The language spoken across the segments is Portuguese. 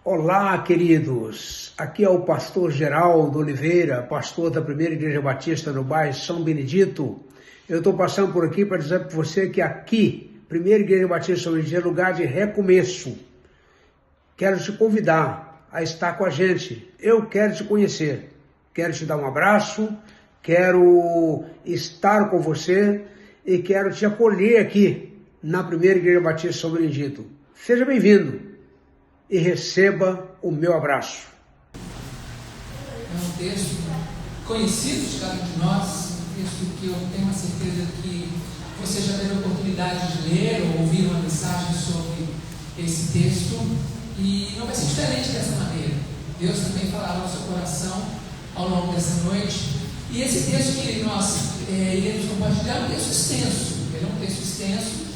Olá, queridos. Aqui é o pastor Geraldo Oliveira, pastor da Primeira Igreja Batista no bairro São Benedito. Eu estou passando por aqui para dizer para você que aqui, Primeira Igreja Batista São Benedito, é lugar de recomeço. Quero te convidar a estar com a gente. Eu quero te conhecer. Quero te dar um abraço, quero estar com você e quero te acolher aqui na Primeira Igreja Batista São Benedito. Seja bem-vindo e receba o meu abraço. É um texto conhecido de cada um de nós, um texto que eu tenho uma certeza que você já teve a oportunidade de ler ou ouvir uma mensagem sobre esse texto, e não vai ser diferente dessa maneira. Deus também falará no seu coração ao longo dessa noite. E esse texto que nós iremos compartilhar é um texto extenso. Ele é um texto extenso,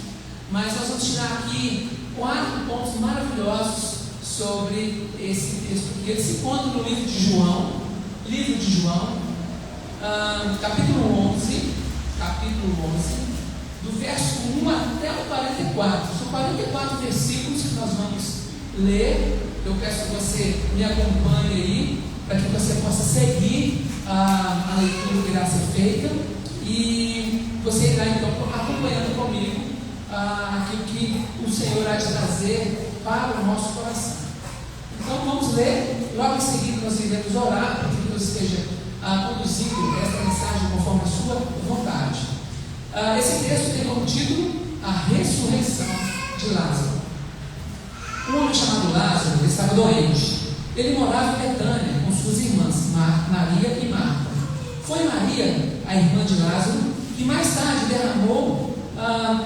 mas nós vamos tirar aqui 4 pontos maravilhosos sobre esse texto, que ele se encontra no livro de João, capítulo 11, do verso 1 até o 44. São 44 versículos que nós vamos ler. Eu peço que você me acompanhe aí, para que você possa seguir a leitura que irá ser feita, e você irá então acompanhando comigo aquilo que o Senhor irá te trazer para o nosso coração. Então vamos ler, logo em seguida nós iremos orar para que Deus esteja conduzindo esta mensagem conforme a sua vontade. Esse texto tem como título A Ressurreição de Lázaro. Um homem chamado Lázaro estava doente. Ele morava em Betânia com suas irmãs, Maria e Marta. Foi Maria, a irmã de Lázaro, que mais tarde derramou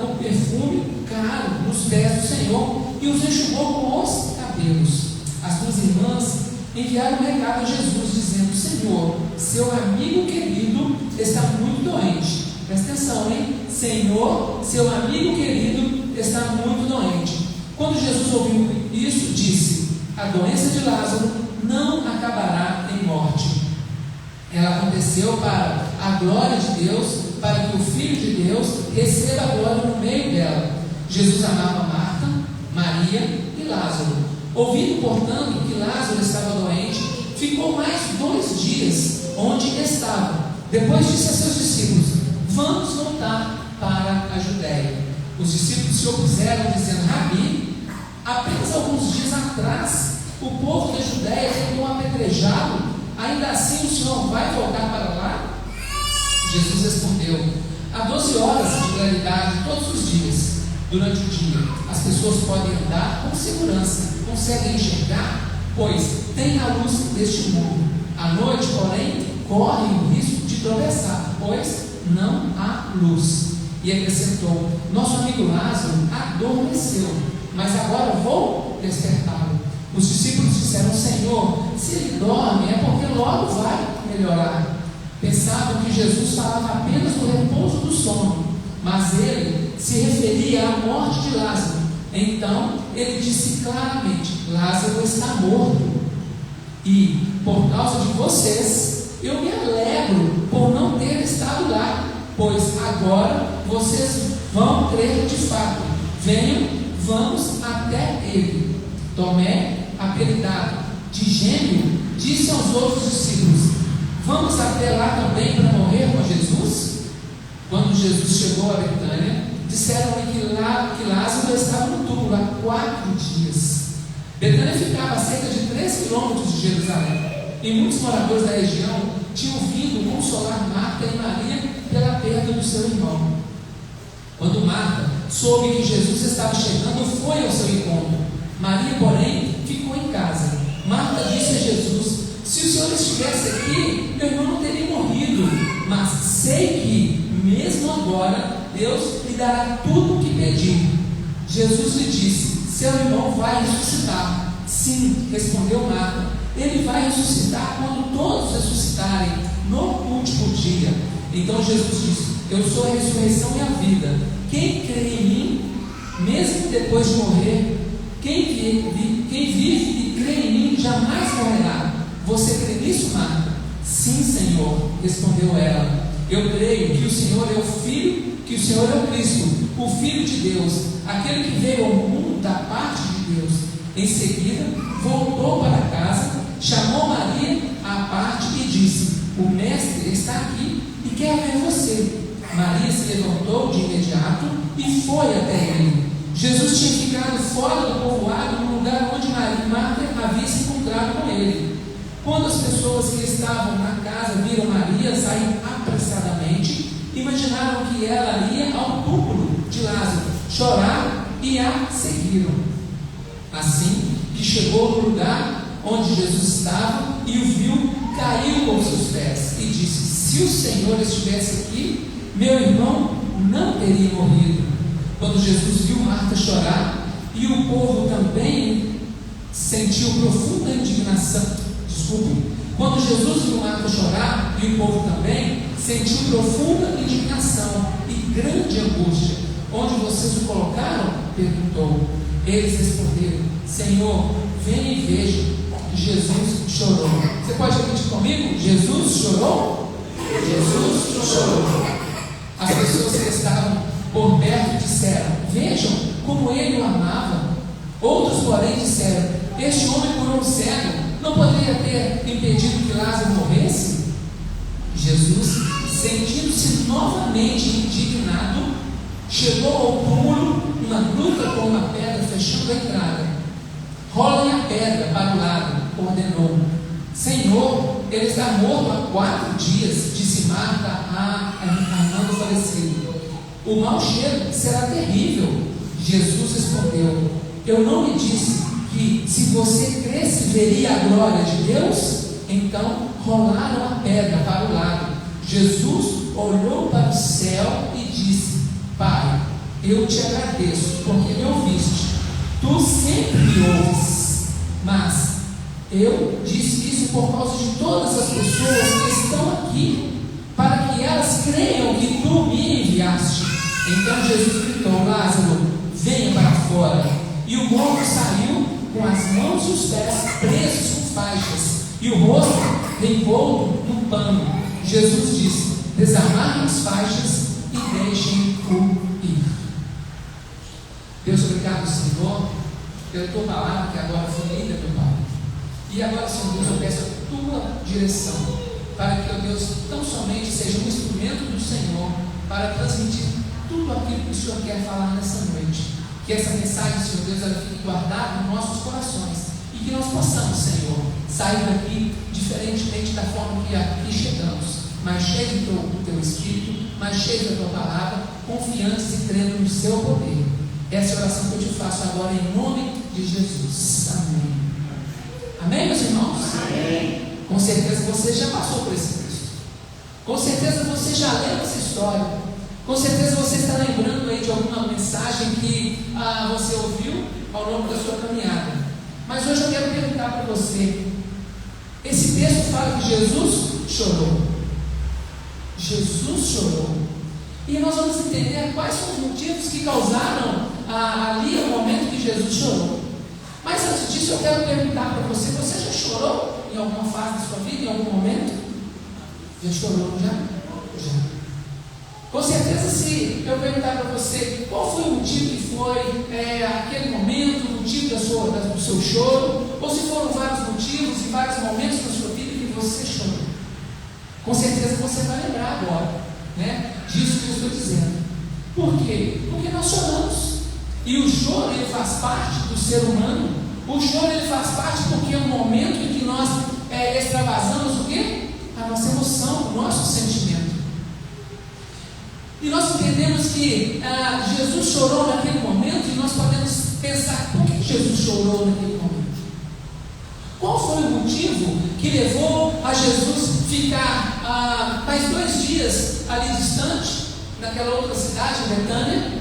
o perfume caro nos pés do Senhor e os enxugou com os cabelos. As duas irmãs enviaram um recado a Jesus, dizendo: Senhor, seu amigo querido está muito doente. Presta atenção, hein? Senhor, seu amigo querido está muito doente. Quando Jesus ouviu isso, disse: a doença de Lázaro não acabará em morte. Ela aconteceu para a glória de Deus, para que o Filho de Deus receba a glória no meio dela. Jesus amava Marta, Maria e Lázaro. Ouvindo, portanto, que Lázaro estava doente, ficou mais 2 dias onde estava. Depois disse a seus discípulos: vamos voltar para a Judéia. Os discípulos se opuseram, dizendo: Rabi, apenas alguns dias atrás o povo da Judéia tentou apedrejá-lo, ainda assim o Senhor vai voltar para lá? Jesus respondeu: há 12 horas de claridade todos os dias. Durante o dia, as pessoas podem andar com segurança, conseguem enxergar, pois têm a luz deste mundo. À noite, porém, correm o risco de tropeçar, pois não há luz. E acrescentou: nosso amigo Lázaro adormeceu, mas agora vou despertá-lo. Os discípulos disseram: Senhor, se ele dorme é porque logo vai melhorar. Pensavam que Jesus falava apenas do repouso do sono, mas ele se referia à morte de Lázaro. Então ele disse claramente: Lázaro está morto, e por causa de vocês eu me alegro por não ter estado lá, pois agora vocês vão crer de fato. Venham, vamos até ele. Tomé, apelidado de Gêmeo, disse aos outros discípulos: vamos até lá também para morrer com Jesus? Quando Jesus chegou a Betânia, disseram-lhe que Lázaro estava no túmulo há 4 dias. Betânia ficava a cerca de 3 quilômetros de Jerusalém, e muitos moradores da região tinham vindo consolar Marta e Maria pela perda do seu irmão. Quando Marta soube que Jesus estava chegando, foi ao seu encontro. Maria, porém, ficou em casa. Marta disse a Jesus: se o Senhor estivesse aqui, meu irmão não teria morrido. Mas sei que, mesmo agora, Deus lhe dará tudo o que pedir. Jesus lhe disse: seu irmão vai ressuscitar. Sim, respondeu Marta, ele vai ressuscitar quando todos ressuscitarem, no último dia. Então Jesus disse: eu sou a ressurreição e a vida. Quem crê em mim, mesmo depois de morrer, quem vive e crê em mim jamais morrerá. Você crê nisso, Marta? Sim, Senhor, respondeu ela. Eu creio que o Senhor é o Filho, que o Senhor é o Cristo, o Filho de Deus, aquele que veio ao mundo da parte de Deus. Em seguida, voltou para casa, chamou Maria à parte e disse: o mestre está aqui e quer ver você. Maria se levantou de imediato e foi até ele. Jesus tinha ficado fora do povoado, no lugar onde Marta havia se encontrado com ele. Quando as pessoas que estavam na casa viram Maria sair apressadamente, imaginaram que ela ia ao túmulo de Lázaro chorar e a seguiram. Assim que chegou no lugar onde Jesus estava e o viu, caiu com seus pés e disse: se o Senhor estivesse aqui, meu irmão não teria morrido. Quando Jesus viu Marta chorar e o povo também sentiu profunda indignação, quando Jesus viu Marta chorar e o povo também sentiu profunda indignação e grande angústia. Onde vocês o colocaram? Perguntou. Eles responderam: Senhor, venha e veja. Jesus chorou. Você pode repetir comigo? Jesus chorou? Jesus chorou. As pessoas que estavam por perto disseram: vejam como ele o amava. Outros, porém, disseram: este homem curou um cego, não poderia ter impedido que Lázaro morresse? Jesus, sentindo-se novamente indignado, chegou ao túmulo, uma gruta com uma pedra fechando a entrada. Rolem a pedra para o lado, ordenou. Senhor, ele está morto há 4 dias, disse Marta a irmã do falecido. O mau cheiro será terrível. Jesus respondeu: eu não lhe disse que se você cresce veria a glória de Deus? Então rolaram a pedra para o lado. Jesus olhou para o céu e disse: Pai, eu te agradeço porque me ouviste. Tu sempre me ouves, mas eu disse isso por causa de todas as pessoas que estão aqui, para que elas creiam que tu me enviaste. Então Jesus gritou: Lázaro, venha para fora. E o morto saiu com as mãos e os pés presos com faixas e o rosto envolto num pano. Jesus disse: desamarrem as faixas e deixem-o ir. Deus, obrigado, Senhor, pela tua palavra que agora foi lida, meu Pai. E agora, Senhor Deus, eu peço a tua direção, para que, ó Deus, tão somente seja um instrumento do Senhor para transmitir tudo aquilo que o Senhor quer falar nessa noite. Que essa mensagem, Senhor Deus, ela fique guardada nos nossos corações e que nós possamos, Senhor, sair daqui diferentemente da forma que aqui chegamos, mas cheios do teu Espírito, mas cheios da tua palavra, confiantes e crendo no seu poder. Essa é a oração que eu te faço agora em nome de Jesus. Amém. Amém, meus irmãos? Amém. Com certeza você já passou por esse texto. Com certeza você já leu essa história. Com certeza você está lembrando aí de alguma mensagem que você ouviu ao longo da sua caminhada. Mas hoje eu quero perguntar para você: esse texto fala que Jesus chorou. Jesus chorou. E nós vamos entender quais são os motivos que causaram ali o momento que Jesus chorou. Mas antes disso eu quero perguntar para você: você já chorou em alguma fase da sua vida, em algum momento? Já chorou? Já? Já. Com certeza, se eu perguntar para você qual foi o motivo que foi aquele momento, o motivo do seu choro, ou se foram vários motivos e vários momentos na sua vida que você chorou, com certeza você vai lembrar agora, né, disso que eu estou dizendo. Por quê? Porque nós choramos. E o choro, ele faz parte do ser humano. O choro, ele faz parte porque é um momento em que nós extravasamos o quê? A nossa emoção, o nosso sentimento. E nós entendemos que Jesus chorou naquele momento, e nós podemos pensar: por que Jesus chorou naquele momento? Qual foi o motivo que levou a Jesus ficar mais 2 dias ali distante, naquela outra cidade, Betânia,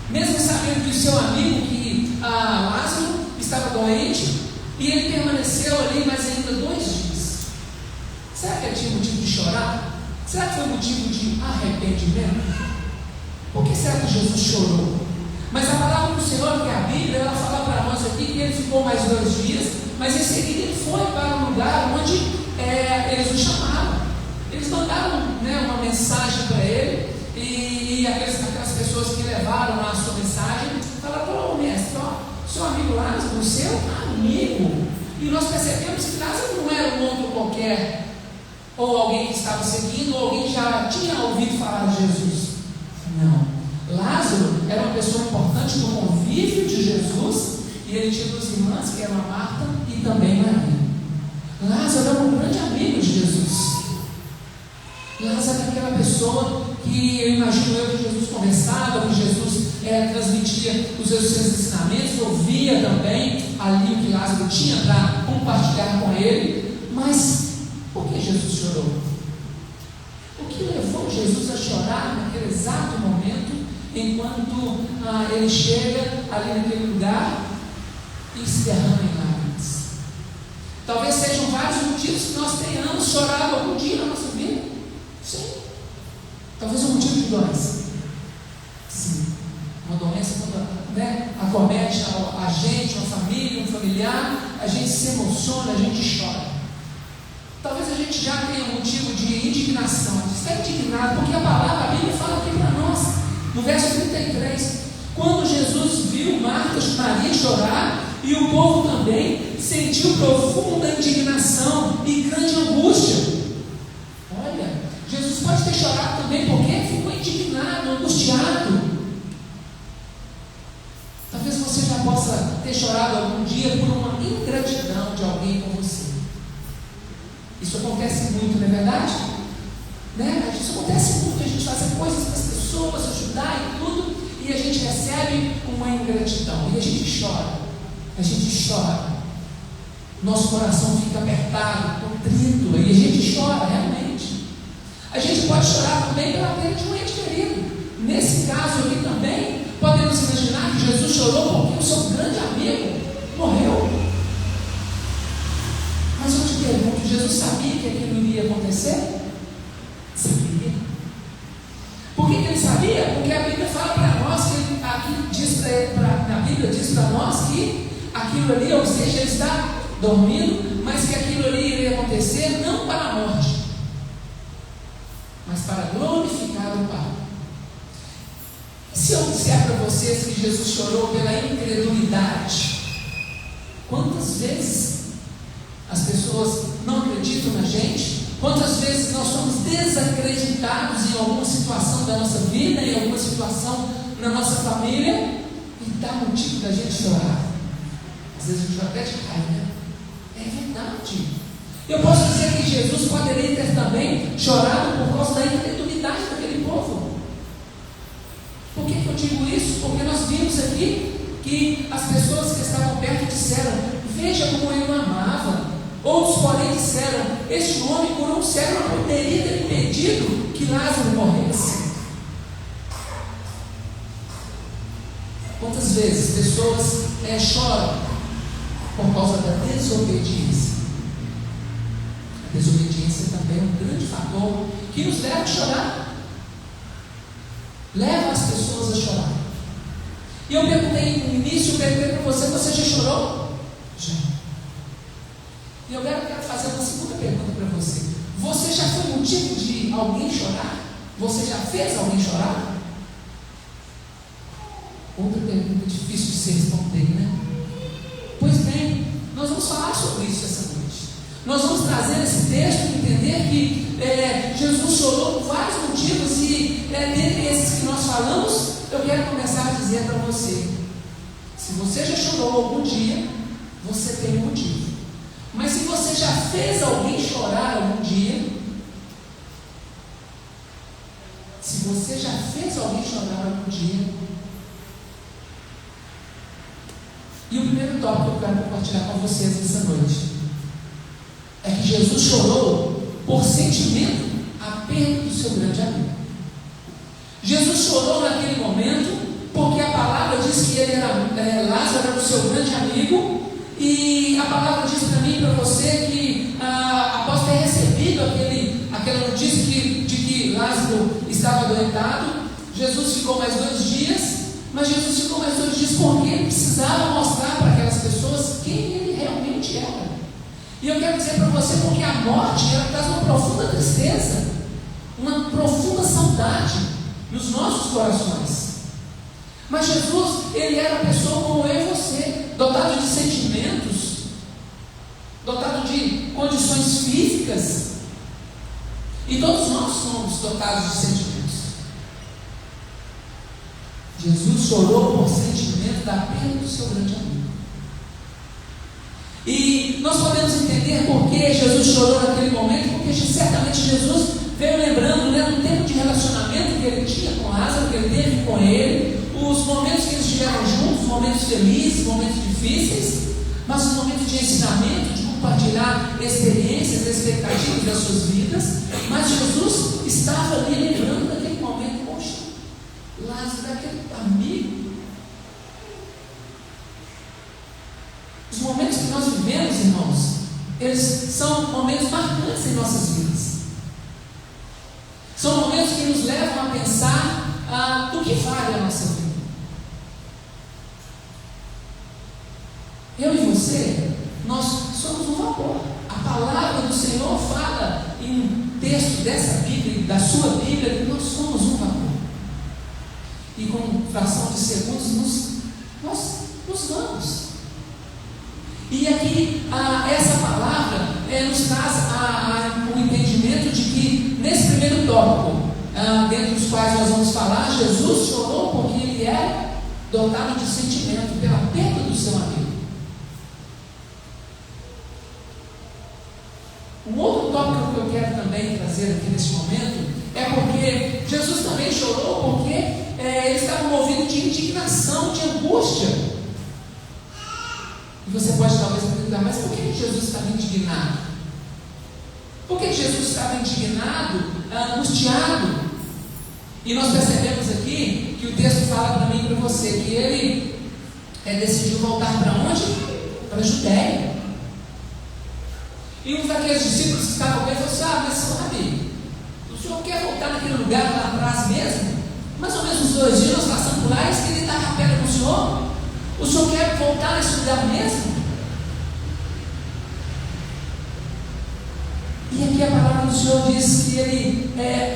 mesmo sabendo que o seu amigo, que Lázaro, estava doente, e ele permaneceu ali mais ainda 2 dias? Será que ele tinha motivo de chorar? Será que foi motivo de arrependimento? Por que será que Jesus chorou? Mas a palavra do Senhor, que é a Bíblia, ela fala para nós aqui que ele ficou mais 2 dias, mas em seguida ele foi para um lugar onde eles o chamaram. Eles mandaram, uma mensagem para ele, e aquelas pessoas que levaram a sua mensagem falaram: ô mestre, seu amigo Lázaro, o seu amigo. E nós percebemos que Lázaro não era um outro qualquer, ou alguém que estava seguindo, ou alguém que já tinha ouvido falar de Jesus. Não. Lázaro era uma pessoa importante no convívio de Jesus, e ele tinha duas irmãs, que eram a Marta e também Maria. Lázaro era um grande amigo de Jesus. Lázaro era aquela pessoa que eu imagino que Jesus conversava, que Jesus transmitia os seus ensinamentos, ouvia também ali o que Lázaro tinha para compartilhar com ele. Mas por que Jesus chorou? O que levou Jesus a chorar naquele exato momento, enquanto ele chega ali naquele lugar e se derrama em lágrimas? Talvez sejam vários motivos que nós tenhamos chorado algum dia na nossa vida. Sim. Talvez um motivo de doença. Sim. Uma doença, quando acomete a gente, uma família, um familiar, a gente se emociona, a gente chora. Talvez a gente já tenha um motivo de indignação. Está indignado, porque a palavra, a Bíblia fala aqui para nós, no verso 33, quando Jesus viu Marta e Maria chorar, e o povo também sentiu profunda indignação e grande angústia. Olha, Jesus pode ter chorado também porque ficou indignado, angustiado. Talvez você já possa ter chorado algum dia por uma ingratidão de alguém com você. Isso acontece muito, não é verdade? Né? Isso acontece muito, a gente fazer coisas para as pessoas, ajudar e tudo, e a gente recebe uma ingratidão, e a gente chora. A gente chora, nosso coração fica apertado, contrito, e a gente chora realmente. A gente pode chorar também pela perda de um ente querido. Nesse caso aqui também, podemos imaginar que Jesus chorou porque o seu grande amigo morreu. Mas eu te pergunto, Jesus sabia que aquilo iria acontecer? Sabia. Por que ele sabia? Porque a Bíblia fala para nós, que aqui diz a Bíblia diz para nós que aquilo ali, ou seja, ele está dormindo, mas que aquilo ali iria acontecer não para a morte, mas para glorificar o Pai. E se eu disser para vocês que Jesus chorou pela incredulidade, quantas vezes as pessoas não acreditam na gente? Quantas vezes nós somos desacreditados em alguma situação da nossa vida, em alguma situação na nossa família, e dá motivo da gente chorar? Às vezes a gente até de cai, né? É verdade. Eu posso dizer que Jesus poderia ter também chorado por causa da incredulidade daquele povo. Por que eu digo isso? Porque nós vimos aqui que as pessoas que estavam perto disseram: veja como ele o amava. Outros, porém, disseram: este homem, por um cego, não poderia ter impedido que Lázaro morresse. Quantas vezes pessoas choram por causa da desobediência? A desobediência também é um grande fator que nos leva a chorar, leva as pessoas a chorar. E eu perguntei no início, eu perguntei para você: você já chorou? Já. E eu quero fazer uma segunda pergunta para você: você já foi motivo de alguém chorar? Você já fez alguém chorar? Outra pergunta difícil de se responder, né? Pois bem, nós vamos falar sobre isso essa noite. Nós vamos trazer esse texto e entender que Jesus chorou por vários motivos, e dentre esses que nós falamos, eu quero começar a dizer para você: se você já chorou algum dia, você tem um motivo. Mas se você já fez alguém chorar algum dia, se você já fez alguém chorar algum dia, e o primeiro tópico que eu quero compartilhar com vocês essa noite é que Jesus chorou por sentimento a perda do seu grande amigo. Jesus chorou naquele momento porque a palavra diz que ele Lázaro era o seu grande amigo, e a palavra diz para mim e para você que após ter recebido aquela notícia de que Lázaro estava adoentado, Jesus ficou mais 2 dias, mas Jesus ficou mais 2 dias porque ele precisava mostrar para aquelas pessoas quem ele realmente era. E eu quero dizer para você, porque a morte ela traz uma profunda tristeza, uma profunda saudade nos nossos corações. Mas Jesus, ele era uma pessoa como eu e você. dotado de sentimentos, dotado de condições físicas. E todos nós somos dotados de sentimentos. Jesus chorou por sentimento da perda do seu grande amigo. E nós podemos entender por que Jesus chorou naquele momento, porque certamente Jesus veio lembrando, né, do tempo de relacionamento que ele tinha com Lázaro, que ele teve com ele, os momentos que eles estiveram juntos, momentos felizes, momentos difíceis, mas os momentos de ensinamento, de compartilhar experiências, expectativas das suas vidas. Mas Jesus estava ali lembrando daquele momento. Poxa, Lázaro é aquele amigo. Os momentos que nós vivemos, irmãos, eles são momentos marcantes em nossas vidas. São momentos que nos levam a pensar do que vale a nossa vida. Eu e você, nós somos um vapor. A palavra do Senhor fala em um texto dessa Bíblia, da sua Bíblia, que nós somos um vapor. E com fração de segundos nós nos vamos. E aqui essa palavra nos traz o entendimento de que nesse primeiro tópico, dentro dos quais nós vamos falar, Jesus chorou porque ele era dotado de sentimento pela perda do seu amigo. Um outro tópico que eu quero também trazer aqui nesse momento é porque Jesus também chorou porque ele estava movido de indignação, de angústia. E você pode talvez perguntar, mas por que Jesus estava indignado? Por que Jesus estava indignado, angustiado? E nós percebemos aqui que o texto fala para mim e para você que ele decidiu voltar para onde? Para a Judéia. E um daqueles discípulos que estavam com ele falou assim: mas sabe, o senhor quer voltar naquele lugar lá atrás mesmo? Mais ou menos uns 2 dias nós passamos por lá, e ele está a pedra com o senhor. O senhor quer voltar nesse lugar mesmo? E aqui a palavra do Senhor diz que ele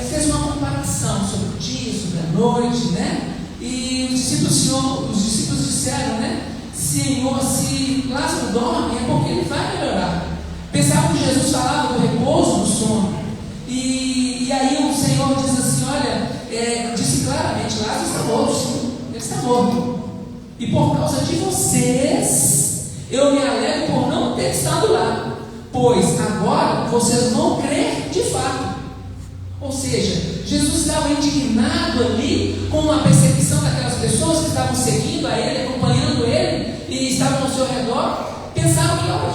fez uma comparação sobre o dia, sobre a noite, né? E os discípulos disseram, né? Senhor, se Lázaro dorme, é porque ele vai melhorar. Pensavam que Jesus falava do repouso, do sono. E aí o Senhor diz assim: olha, disse claramente, Lázaro está morto, sim, ele está morto. E por causa de vocês, eu me alegro por não ter estado lá, pois agora vocês vão crer de fato. Ou seja, Jesus estava indignado ali com a perseguição daquelas pessoas que estavam seguindo a ele, acompanhando ele e estavam ao seu redor. Pensaram que, olha,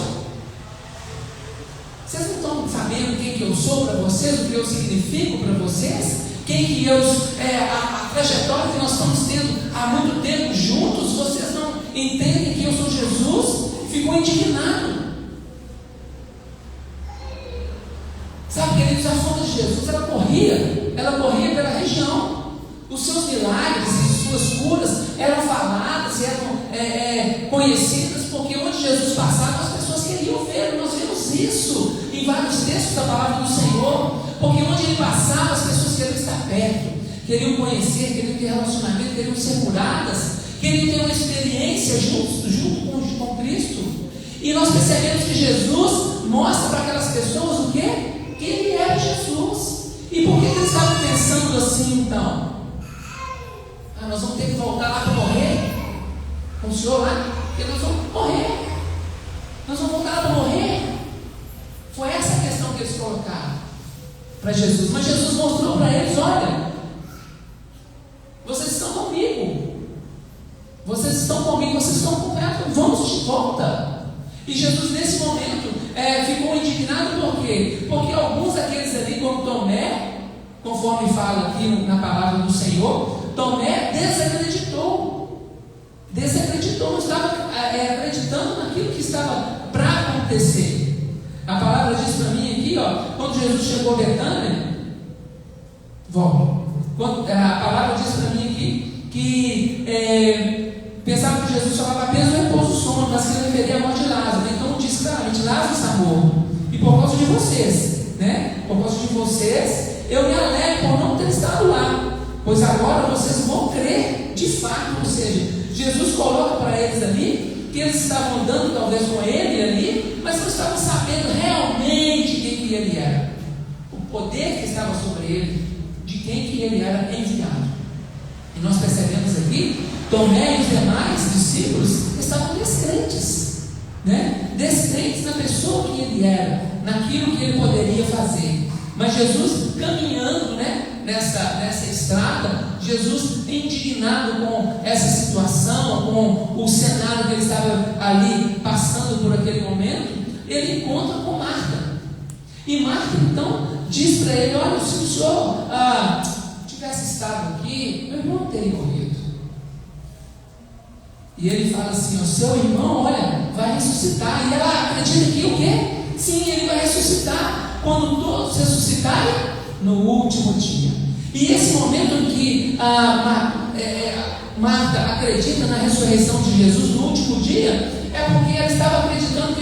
vocês não estão sabendo quem que eu sou para vocês, o que eu significo para vocês? Quem que eu, a trajetória que nós estamos tendo há muito tempo juntos, vocês não entendem que eu sou Jesus? Ficou indignado. Sabe, queridos, a fonte de Jesus, ela corria pela região. Os seus milagres e suas curas eram faladas, eram conhecidas, porque onde Jesus passava, as pessoas queriam ver. Nós vemos isso em vários textos da palavra do Senhor, porque onde ele passava, as pessoas queriam estar perto, queriam conhecer, queriam ter relacionamento, queriam ser curadas, queriam ter uma experiência junto com Cristo. E nós percebemos que Jesus mostra para aquelas pessoas o quê? Que ele era Jesus. E por que eles estavam pensando assim então? Nós vamos ter que voltar lá para morrer? Com o Senhor lá? Porque nós vamos morrer. Nós vamos voltar lá para morrer. Foi essa a questão que eles colocaram para Jesus. Mas Jesus mostrou para eles: olha, vocês estão comigo. Vocês estão comigo, vocês estão comigo. Vamos de volta. E Jesus nesse momento ficou indignado. Por quê? Porque alguns daqueles ali, como Tomé, conforme fala aqui na palavra do Senhor, Tomé desacreditou, não estava acreditando naquilo que estava para acontecer. A palavra diz para mim aqui, quando Jesus chegou a Betânia, a palavra diz para mim aqui que pensava que Jesus falava apenas do repouso do sono, mas que ele referia à morte de Lázaro. Então diz claramente: Lázaro está morto, e por causa de vocês, né? Por causa de vocês, eu me alegro por não ter estado lá, pois agora vocês vão crer de fato. Ou seja, Jesus coloca para eles ali que eles estavam andando talvez com ele ali, mas não estavam sabendo realmente quem ele era, o poder que estava sobre ele, de quem que ele era enviado. E nós percebemos aqui, Tomé e os demais discípulos estavam descrentes, né? Descrentes na pessoa que ele era, naquilo que ele poderia fazer. Mas Jesus caminhando, né, nessa estrada, Jesus indignado com essa situação, com o cenário que ele estava ali passando por aquele momento, ele encontra com Marta. E Marta então diz para ele: olha, se o senhor tivesse estado aqui, meu irmão teria morrido. E ele fala assim: o seu irmão, olha, vai ressuscitar. E ela acredita que o quê? Sim, ele vai ressuscitar quando todos ressuscitarem no último dia. E esse momento em que Marta acredita na ressurreição de Jesus no último dia, é porque ela estava acreditando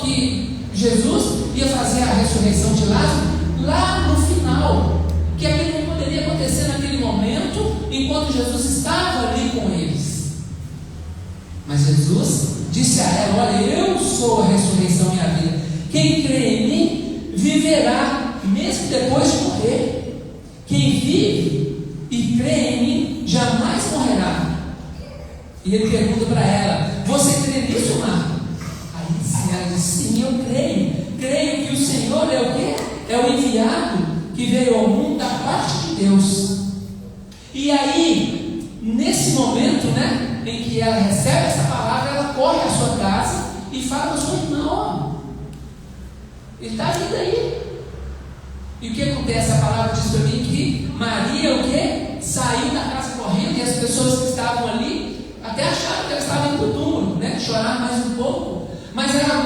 que Jesus ia fazer a ressurreição de Lázaro lá no final, que aquilo não poderia acontecer naquele momento, enquanto Jesus estava ali com eles. Mas Jesus disse a ela: olha, eu sou a ressurreição e a vida. Quem crê em mim viverá, mesmo depois de morrer. Quem vive e crê em mim jamais morrerá. E ele pergunta para ela: você crê nisso, Marta? Aí sim, ela diz: sim, eu creio. Creio que o Senhor é o quê? É o enviado que veio ao mundo da parte de Deus. E aí, nesse momento, né, em que ela recebe essa palavra, ela corre à sua casa e fala para o seu irmão: ele está vindo aí. E o que acontece? A palavra diz para mim que Maria, o quê? Saiu da casa correndo, e as pessoas que estavam ali até acharam que ela estava indo para o túmulo, né? Chorar mais um pouco. Mas ela,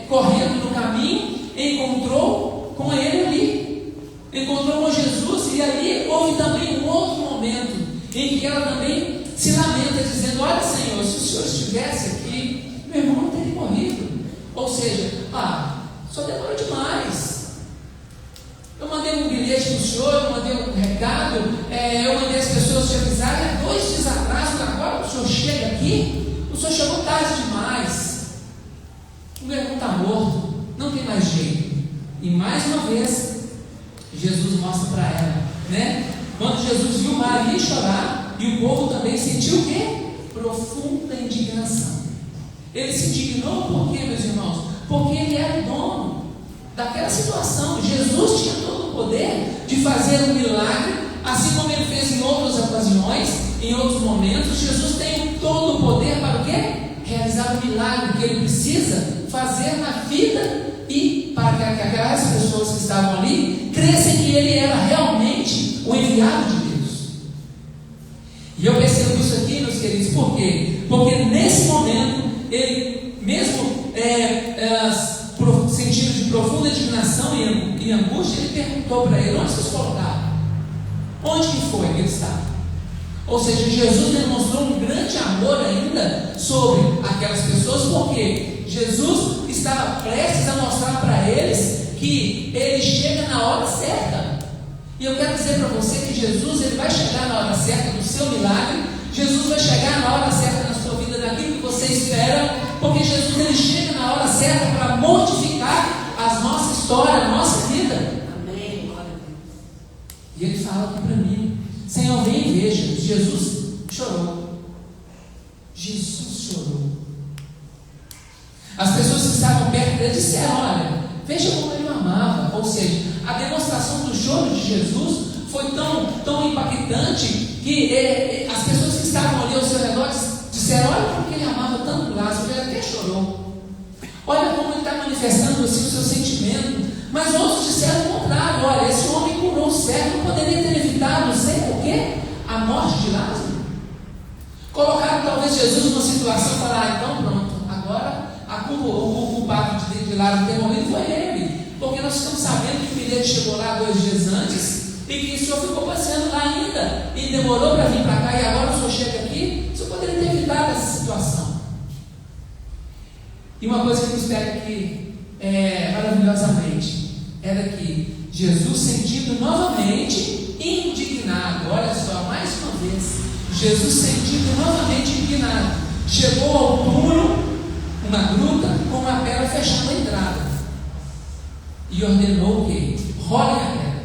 correndo no caminho, encontrou com ele ali, encontrou com Jesus. E ali houve também um outro momento em que ela também se lamenta, dizendo: olha, Senhor, se o Senhor estivesse aqui, meu irmão não teria morrido. Ou seja, só demorou demais. Eu mandei um bilhete para o senhor, eu mandei um recado, eu mandei as pessoas te avisarem, 2 dias atrás, agora o senhor chega aqui, o senhor chegou tarde demais. O meu irmão está morto, não tem mais jeito. E mais uma vez, Jesus mostra para ela, né? Quando Jesus viu Maria chorar, e o povo também sentiu o quê? Profunda indignação. Ele se indignou por quê, meus irmãos? Porque ele era o dono daquela situação. Jesus tinha todo o poder de fazer um milagre, assim como ele fez em outras ocasiões, em outros momentos. Jesus tem todo o poder para o quê? Realizar o milagre que ele precisa fazer na vida, e para que aquelas pessoas que estavam ali crescem que ele era realmente o enviado de Deus. E eu percebo isso aqui, meus queridos, por quê? Porque nesse momento ele mesmo sentido de profunda indignação e angústia, ele perguntou para ele: onde vocês colocaram? Onde que foi que ele estava? Ou seja, Jesus demonstrou um grande amor ainda sobre aquelas pessoas, porque Jesus estava prestes a mostrar para eles que ele chega na hora certa. E eu quero dizer para você que Jesus, ele vai chegar na hora certa do seu milagre. Jesus vai chegar na hora certa na sua vida, daquilo que você espera, porque Jesus, ele chega na hora certa para modificar a nossa história, a nossa vida. Amém. E ele fala aqui para mim: Senhor, vem e veja. Jesus chorou. Jesus chorou. As pessoas que estavam perto dele disseram: olha, veja como ele o amava. Ou seja, a demonstração do choro de Jesus foi tão impactante que as pessoas que estavam ali ao seu redor disseram: olha porque ele amava tanto Lázaro, ele até chorou. Olha como ele está manifestando assim o seu sentimento. Mas outros disseram o contrário: olha, esse homem curou o cego, não poderia ter evitado, não sei por quê, a morte de Lázaro. Colocaram talvez Jesus numa situação e falaram: então pronto, agora o culpado de Lázaro ter morrido foi ele, porque nós estamos sabendo que o bilhete chegou lá 2 dias antes, e que o senhor ficou passeando lá ainda, e demorou para vir para cá, e agora o senhor chega aqui. O senhor poderia ter evitado essa situação. E uma coisa que nos pega aqui maravilhosamente era que Jesus, sentido novamente indignado, olha só, mais uma vez, Jesus sentido novamente indignado, chegou ao túmulo, uma gruta com uma pedra fechando a entrada, e ordenou o quê? Rolem a pedra.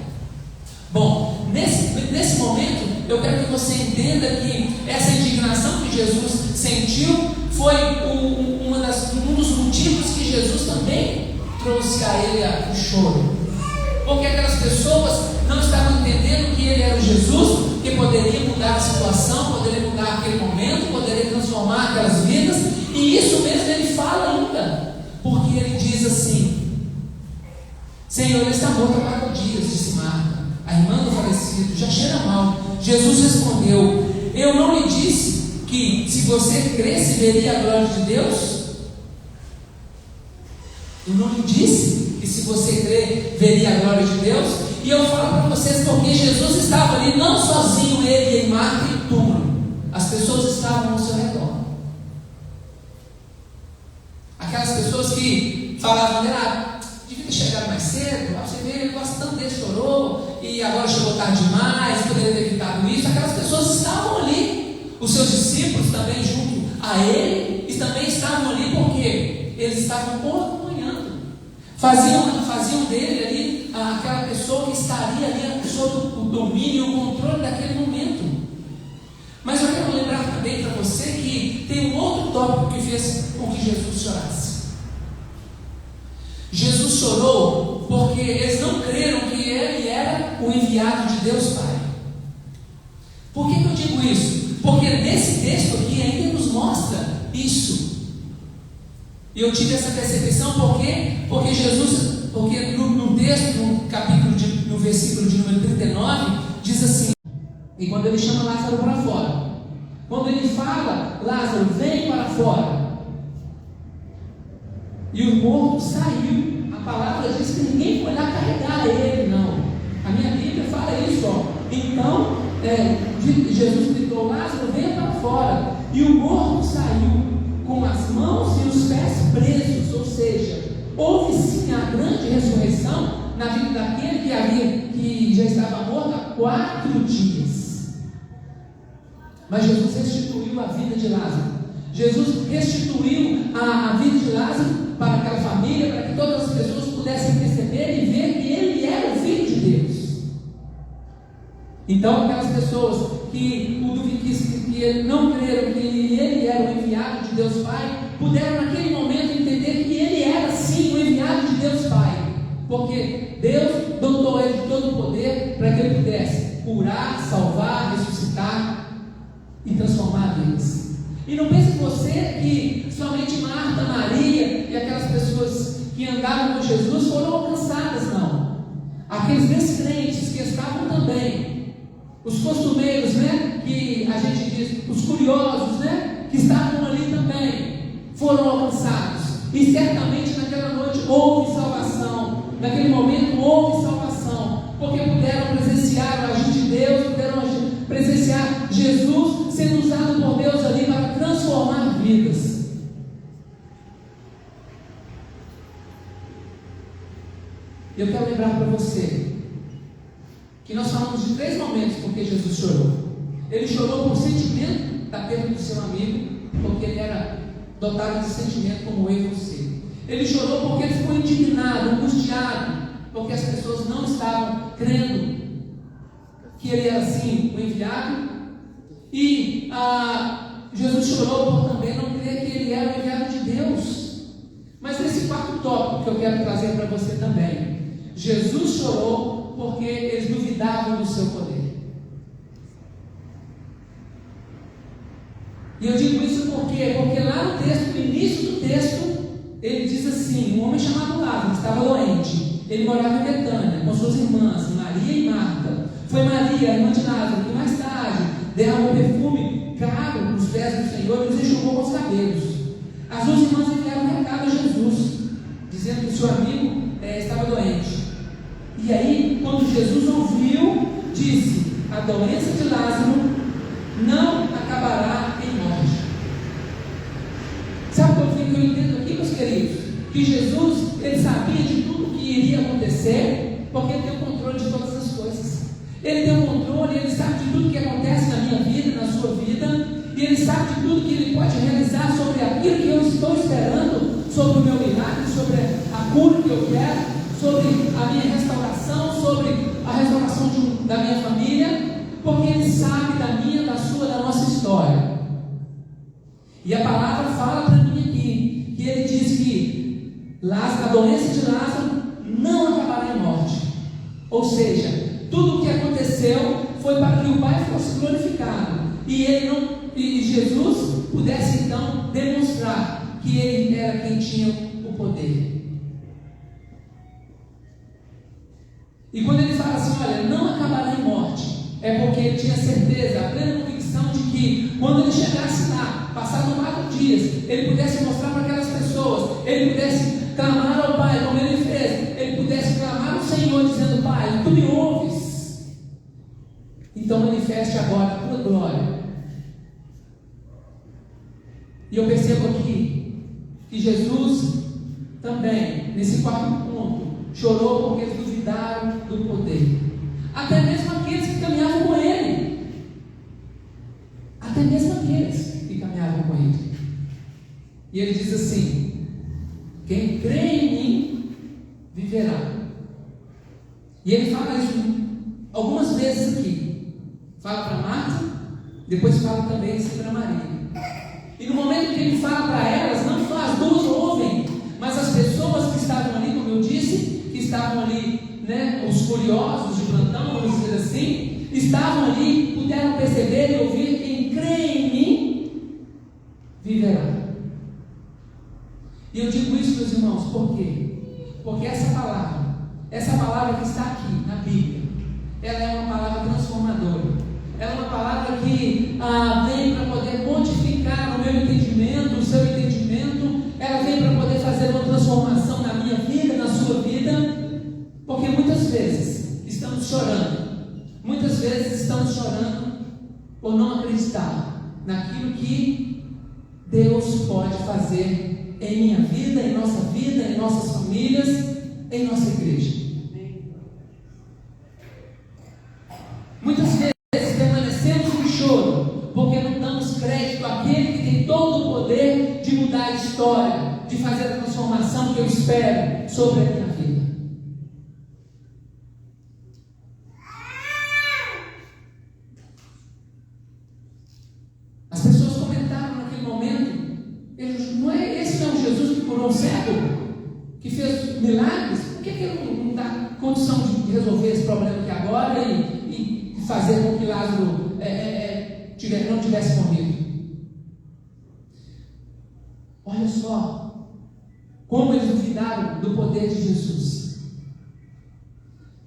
Bom, nesse momento, eu quero que você entenda que essa indignação que Jesus sentiu foi um dos motivos que Jesus também trouxe a ele o choro. Porque aquelas pessoas não estavam entendendo que ele era o Jesus, que poderia mudar a situação, poderia mudar aquele momento, poderia transformar aquelas vidas. E isso mesmo ele fala ainda, porque ele diz assim: Senhor, ele está morto há 4 dias, disse Marta, a irmã do falecido, já cheira mal. Jesus respondeu: eu não lhe disse que se você cresce veria a glória de Deus? Eu não lhe disse que se você crer veria a glória de Deus? E eu falo para vocês porque Jesus estava ali, não sozinho, ele e Marta em túmulo. As pessoas estavam ao seu redor. Aquelas pessoas que falavam: devia ter chegado mais cedo, você vê, ele gosta tanto dele, chorou, e agora chegou tarde demais, poderia ter evitado isso. Aquelas pessoas estavam ali, os seus discípulos também junto a ele, e também estavam ali porque eles estavam acompanhando, faziam dele ali aquela pessoa que estaria ali sob o domínio e o controle daquele momento. Mas eu quero lembrar também para você que tem um outro tópico que fez com que Jesus chorasse. Jesus chorou porque eles não creram que ele era o enviado de Deus Pai. Por que eu digo isso? Porque nesse texto aqui ainda nos mostra isso. E eu tive essa percepção porque Jesus, porque no texto, no versículo de número 39, diz assim: e quando ele chama Lázaro para fora, quando ele fala: Lázaro, vem para fora, e o morto saiu. A palavra diz que ninguém foi lá carregar ele, não. A minha Bíblia fala isso, ó. Então, Jesus gritou: Lázaro, venha para fora. E o morto saiu com as mãos e os pés presos. Ou seja, houve sim a grande ressurreição na vida daquele que já estava morto há 4 dias. Mas Jesus restituiu a vida de Lázaro. Jesus restituiu a vida de Lázaro para aquela família, para que todas as pessoas pudessem perceber e ver que ele era o Filho de Deus. Então, aquelas pessoas que não creram que ele era o enviado de Deus Pai, puderam naquele momento entender que ele era sim o enviado de Deus Pai, porque Deus dotou ele de todo o poder para que ele pudesse curar, salvar, ressuscitar e transformar vidas. E não pense você que somente Marta, Maria e aquelas pessoas que andavam com Jesus foram alcançadas, não. Aqueles descrentes que estavam também, os costumeiros, né, que a gente diz, os curiosos, né, que estavam ali também, foram alcançados. E certamente naquela noite houve salvação, naquele momento houve salvação, porque puderam presenciar o agir de Deus, puderam presenciar Jesus sendo usado por Deus ali para transformar vidas. Eu quero lembrar para você que nós falamos de 3 momentos porque Jesus chorou. Ele chorou por sentimento da perda do seu amigo, porque ele era dotado de sentimento como eu e você. Ele chorou porque ele ficou indignado, angustiado, porque as pessoas não estavam crendo que ele era sim o enviado. E Jesus chorou por também não crer que ele era o enviado de Deus. Mas nesse 4º tópico que eu quero trazer para você também, Jesus chorou porque eles duvidavam do seu poder. E eu digo isso porque lá no texto, no início do texto, ele diz assim: um homem chamado Lázaro estava doente. Ele morava em Betânia com suas irmãs, Maria e Marta. Foi Maria, a irmã de Lázaro, que mais tarde derramou perfume caro nos pés do Senhor e os enxugou com os cabelos. As 2 irmãs enviaram um recado a Jesus, dizendo que seu amigo estava doente. E aí, quando Jesus ouviu, disse: a doença de Lázaro não acabará em morte. Sabe o que eu entendo aqui, meus queridos? Que Jesus, ele sabia de tudo que iria acontecer, porque ele tem o controle de todas as coisas. Ele tem o controle, ele sabe de tudo que acontece na minha vida, na sua vida, e ele sabe de tudo que Ele pode realizar sobre aquilo que eu estou esperando, sobre o meu milagre, sobre a cura que eu quero, sobre a minha restauração, sobre a restauração da minha família, porque Ele sabe da minha, da sua, da nossa história. E a palavra fala para mim aqui, que Ele diz que a doença de Lázaro não acabará em morte. Ou seja, tudo o que aconteceu foi para que o Pai fosse glorificado e Jesus pudesse então demonstrar que Ele era quem tinha o poder. E quando Ele fala assim, olha, não acabará em morte, é porque Ele tinha certeza, a plena convicção de que quando Ele chegasse lá, passado 4 dias, Ele pudesse mostrar para aquelas pessoas, Ele pudesse clamar ao Pai, como Ele fez, Ele pudesse clamar ao Senhor, dizendo, Pai, Tu me ouves, então manifeste agora a Tua glória. E eu percebo aqui que Jesus também, nesse 4º ponto, chorou porque eles duvidaram do poder. Até mesmo aqueles que caminhavam com Ele. Até mesmo aqueles que caminhavam com Ele. E Ele diz assim, quem crê em mim, viverá. E Ele fala isso algumas vezes aqui. Fala para Marta, depois fala também isso para Maria. E no momento que Ele fala para elas, não só as duas ouvem, mas as pessoas que estavam ali, como eu disse, que estavam ali, né, os curiosos de plantão, vamos dizer assim, estavam ali, puderam perceber e ouvir, quem crê em mim, viverá. E eu digo isso, meus irmãos, por quê? Porque essa palavra que está aqui na Bíblia, ela é uma palavra transformadora. Ela é uma palavra que vem para poder modificar o meu entendimento, o seu entendimento. Ela vem para poder fazer uma transformação na minha vida, na sua vida. Porque muitas vezes estamos chorando. Muitas vezes estamos chorando por não acreditar naquilo que Deus pode fazer em minha vida, em nossas famílias, em nossa igreja. Muitas vezes permanecemos no choro porque não damos crédito àquele que tem todo o poder de mudar a história, de fazer a transformação que eu espero sobre a minha vida. As pessoas comentaram naquele momento, esse não é o Jesus que curou o cego, que fez milagres? Por que ele não dá condição de resolver esse problema aqui agora e fazer com que Lázaro não tivesse morrido? Olha só como eles duvidaram do poder de Jesus.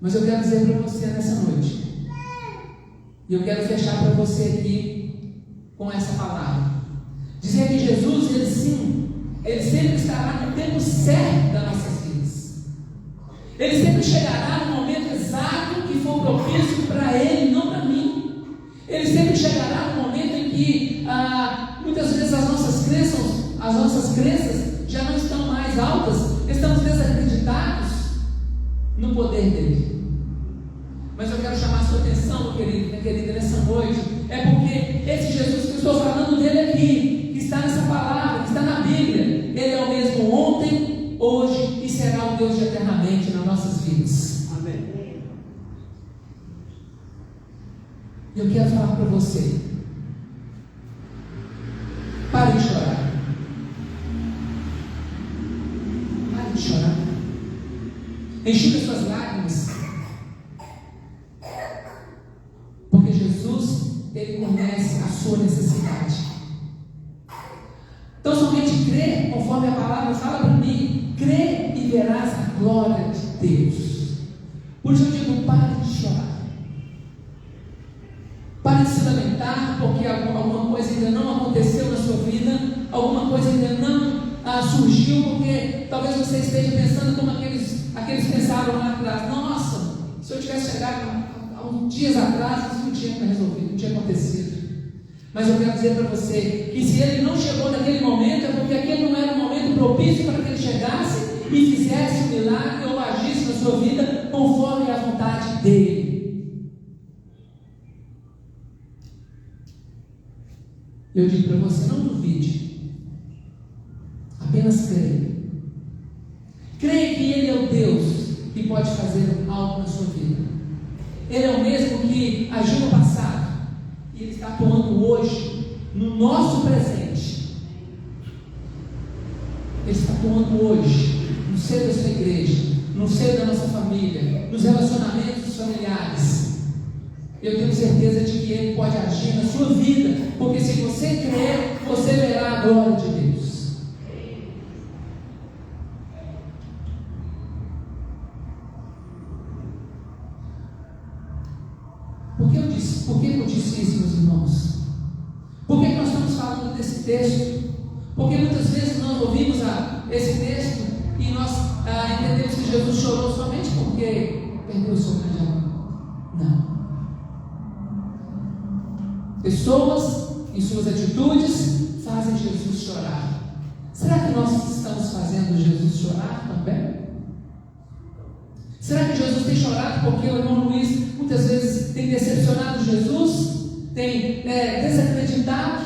Mas eu quero dizer para você nessa noite, e eu quero fechar para você aqui com essa palavra, dizer que Jesus, Ele sempre estará no tempo certo das nossas vidas. Ele sempre chegará no momento exato que for propício para Ele, não para mim. Ele sempre chegará no momento em que muitas vezes as nossas crenças já não estão mais altas, estamos desacreditados no poder dele. Mas eu quero chamar a sua atenção, meu querido, minha querida, nessa noite, é porque esse Jesus que eu estou falando dele aqui, que está nessa palavra, que está na Bíblia, Ele é o mesmo ontem, hoje e será o Deus de eternamente nas nossas vidas. Amém. Eu quero falar para você, pare de chorar. Pare de chorar. Enxuga suas lágrimas. Porque Jesus, Ele conhece a sua necessidade. Então somente crê, conforme a palavra fala para mim, crê e verás a glória de Deus. Por isso eu digo, pare de chorar. Pare de se lamentar porque alguma coisa ainda não aconteceu na sua vida, alguma coisa ainda não surgiu, porque talvez você esteja pensando como aqueles pensaram lá atrás. Nossa, se eu tivesse chegado há uns dias atrás, isso não tinha resolvido, não tinha acontecido. Mas eu quero dizer para você que se ele não chegou naquele momento, é porque aquele não era um momento propício para que ele chegasse e fizesse um milagre ou agisse na sua vida conforme a vontade dele. Eu digo para você, não duvide, apenas creia. Creia que Ele é o Deus que pode fazer algo na sua vida. Ele é o mesmo que agiu no passado e Ele está atuando hoje, no nosso presente. Ele está atuando hoje, no seio da sua igreja, no seio da nossa família, nos relacionamentos familiares. Eu tenho certeza de que Ele pode agir na sua vida, porque se você crer, você verá a glória de Deus. Por que eu disse isso, meus irmãos? Por que nós estamos falando desse texto? Porque muitas vezes nós ouvimos esse texto e nós entendemos que Jesus chorou somente porque perdeu o seu grande amor. Não. Pessoas, em suas atitudes, fazem Jesus chorar. Será que nós estamos fazendo Jesus chorar também? Será que Jesus tem chorado porque o irmão Luiz muitas vezes tem decepcionado Jesus? Tem desacreditado?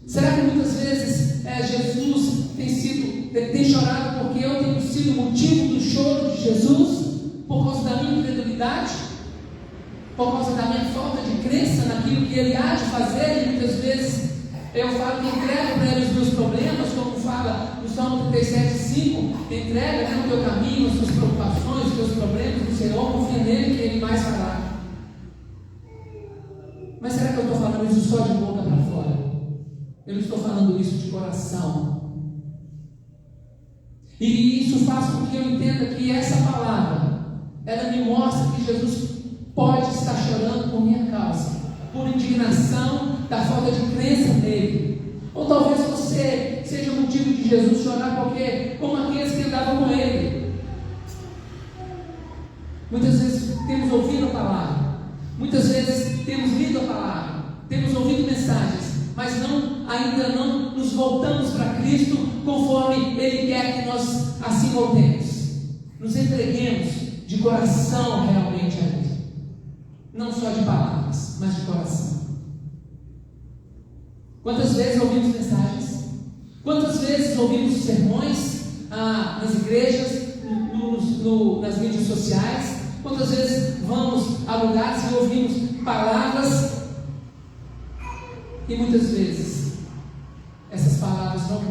Será que muitas vezes Jesus tem chorado porque eu tenho sido motivo do choro de Jesus? Por causa da minha incredulidade? Por causa da minha falta de crença naquilo que Ele há de fazer? E muitas vezes eu falo que entrego para Ele os meus problemas, como fala no Salmo 37:5, entrega o teu caminho, as suas preocupações, os teus problemas no Senhor, confia nele que Ele mais fará. Mas será que eu estou falando isso só de boca para fora? Eu não estou falando isso de coração. E isso faz com que eu entenda que essa palavra, ela me mostra que Jesus pode estar chorando por minha causa, por indignação da falta de crença nele. Ou talvez você seja o motivo de Jesus chorar porque, como aqueles que andavam com ele, muitas vezes temos ouvido a palavra, muitas vezes temos lido a palavra, temos ouvido mensagens, mas ainda não nos voltamos para Cristo conforme Ele quer que nós assim voltemos, nos entreguemos de coração realmente a Ele, não só de palavras, mas de coração. Quantas vezes ouvimos mensagens? Quantas vezes ouvimos sermões nas igrejas, nas mídias sociais? Quantas vezes vamos a lugares e ouvimos palavras e muitas vezes essas palavras não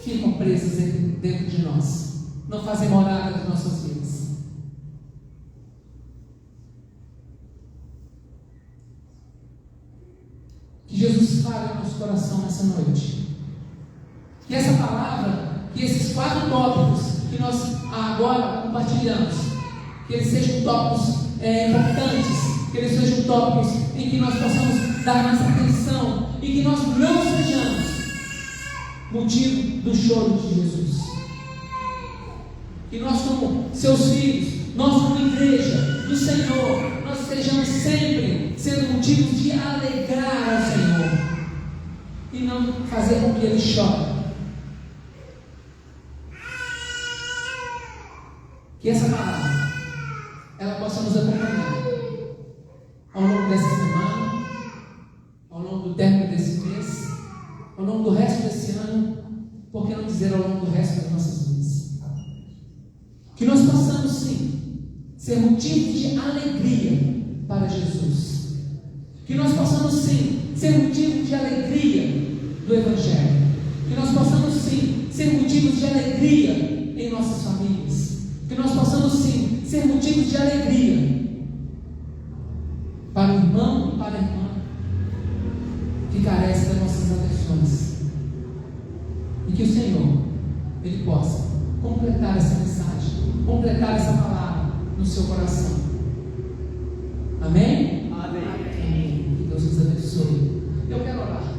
ficam presas dentro de nós, não fazem morada nas nossas vidas. Que Jesus fale no nosso coração nessa noite. Que essa palavra, que esses 4 tópicos que nós agora compartilhamos, que eles sejam tópicos importantes, que eles sejam tópicos em que nós possamos dar mais atenção e que nós não sejamos motivo do choro de Jesus. Que nós, como seus filhos, nós, como igreja do Senhor, nós sejamos sempre sendo motivos de alegrar ao Senhor e não fazer com que Ele chore. Que essa palavra ela possa nos acompanhar ao longo dessa semana, ao longo do término desse mês, ao longo do resto desse ano, por que não dizer ao longo do resto das nossas vidas? Que nós possamos sim ser motivo de alegria para Jesus. Que nós possamos sim ser motivo de alegria do Evangelho. Que nós possamos sim ser motivos de alegria em nossas famílias. Que nós possamos sim ser motivos de alegria para o irmão e para a irmã que carece das nossas atenções. E que o Senhor, Ele possa completar essa mensagem, completar essa palavra no seu coração. Amém? Amém. Que Deus nos abençoe. Eu quero orar.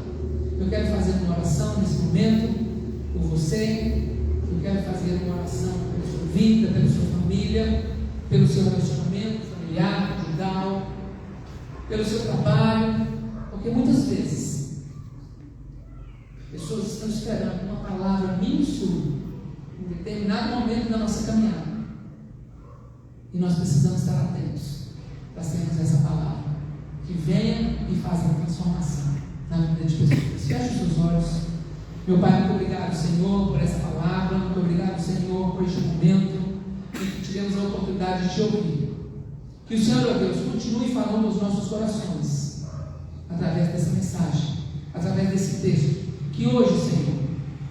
Eu quero fazer uma oração nesse momento por você. Eu quero fazer uma oração pela sua vida, pela sua família, pelo seu relacionamento familiar, conjugal, pelo seu trabalho, porque muitas vezes pessoas estão esperando uma palavra minha e sua em determinado momento da nossa caminhada, e nós precisamos estar atentos para sermos essa palavra que venha e faça a transformação. na vida de pessoas. Feche os seus olhos. Meu Pai, muito obrigado, Senhor, por essa palavra. Muito obrigado, Senhor, por este momento em que tivemos a oportunidade de te ouvir. Que o Senhor, ó Deus, continue falando aos nossos corações através dessa mensagem, através desse texto. Que hoje, Senhor,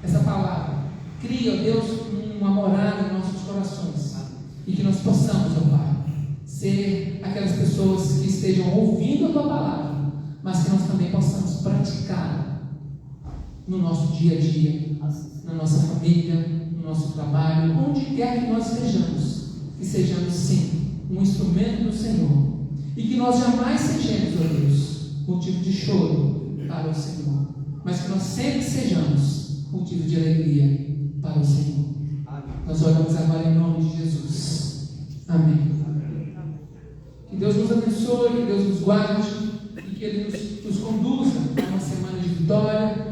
essa palavra crie, ó Deus, uma morada em nossos corações. E que nós possamos, ó Pai, ser aquelas pessoas que estejam ouvindo a Tua palavra, mas que nós também possamos praticar no nosso dia a dia, na nossa família, no nosso trabalho, onde quer que nós estejamos, que sejamos sim um instrumento do Senhor, e que nós jamais sejamos, ó Deus, motivo de choro para o Senhor, mas que nós sempre sejamos motivo de alegria para o Senhor. Nós oramos agora em nome de Jesus. Amém. Que Deus nos abençoe, que Deus nos guarde e que Ele nos conduza a uma semana de vitória,